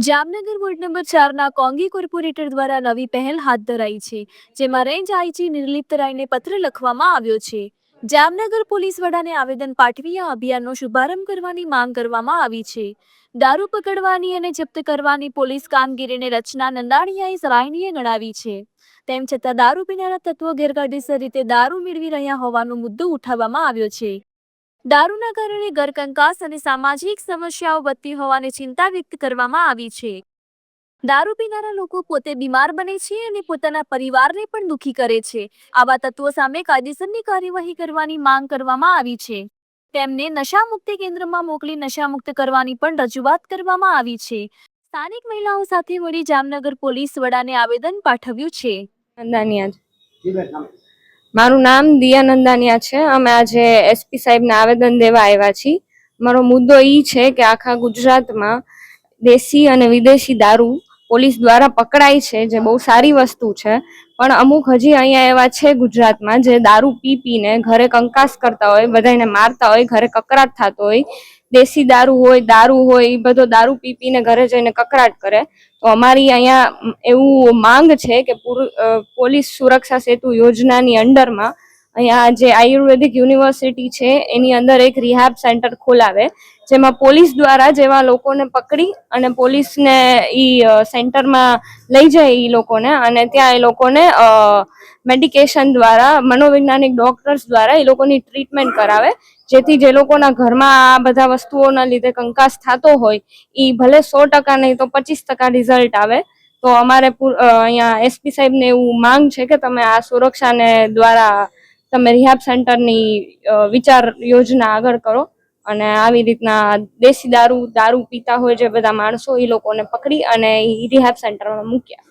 Jamnagar ward number 4ના કોંગી corporator દ્વારા નવી પહેલ હાથ ધરાઈ છે, જેમાં રેન્જ આઈજી નિર્લિપ્ત રાયને પત્ર લખવામાં આવ્યો છે. જામનગર પોલીસ વડાને આવેદન પાઠવી આ અભિયાનનો શુભારંભ કરવાની માંગ કરવામાં આવી છે. દારૂ પકડવાની અને જપ્ત કરવાની પોલીસ કામગીરીને રચના નંદાણીયાએ સરાહનીય ગણાવી છે. તેમ છતાં દારૂ પીનારા તત્વો ગેરકાયદેસર રીતે દારૂ મેળવી રહ્યા હોવાનો મુદ્દો ઉઠાવવામાં આવ્યો છે. દારૂના કારણે ઘર કંકાસ અને સામાજિક સમસ્યાઓ વધતી હોવાની ચિંતા વ્યક્ત કરવામાં આવી છે. દારૂ પીનારા લોકો પોતે બીમાર બને છે અને પોતાના પરિવારને પણ દુખી કરે છે. આવા તત્વો સામે કાયદેસરની કાર્યવાહી કરવાની માંગ કરવામાં આવી છે. તેમને નશામુક્તિ કેન્દ્રમાં મોકલી નશામુક્ત કરવાની પણ રજૂઆત કરવામાં આવી છે. સ્થાનિક મહિલાઓ સાથે મળી જામનગર પોલીસ વડાને આવેદન પાઠવ્યું છે. મારું નામ દિયા નંદાનિયા છે. અમે આજે એસપી સાહેબને આવેદન દેવા આવ્યા છીએ. મારો મુદ્દો એ છે કે આખા ગુજરાતમાં દેશી અને વિદેશી દારૂ પોલીસ દ્વારા પકડાય છે, જે બહુ સારી વસ્તુ છે. પણ અમુક હજી અહીંયા એવા છે ગુજરાતમાં જે દારૂ પીને ઘરે કંકાસ કરતા હોય, બધાને મારતા હોય, ઘરે કકરાટ થતો હોય. દેશી દારૂ હોય એ બધો દારૂ પીને ઘરે જઈને કકરાટ કરે. તો અમારી અહીંયા એવું માંગ છે કે પોલીસ સુરક્ષા સેતુ યોજનાની અંડરમાં અહીંયા જે આયુર્વેદિક યુનિવર્સિટી છે એની અંદર એક રિહાબ સેન્ટર ખોલાવે, જેમાં પોલીસ દ્વારા જેવા લોકોને પકડી અને પોલીસને સેન્ટરમાં લઈ જાય એ લોકોને, અને ત્યાં એ લોકોને મેડિકેશન દ્વારા, મનોવૈજ્ઞાનિક ડોક્ટર્સ દ્વારા એ લોકોની ટ્રીટમેન્ટ કરાવે, જેથી જે લોકોના ઘરમાં આ બધા વસ્તુઓના લીધે કંકાસ થતો હોય એ ભલે 100% નહીં તો 25% રિઝલ્ટ આવે. તો અમારે અહીંયા એસપી સાહેબને એવું માંગ છે કે તમે આ સુરક્ષાને દ્વારા તમે રિહાબ સેન્ટરની વિચાર યોજના આગળ કરો અને આવી રીતના દેશી દારૂ પીતા હોય જે બધા માણસો એ લોકોને પકડી અને રિહાબ સેન્ટરમાં મૂક્યા.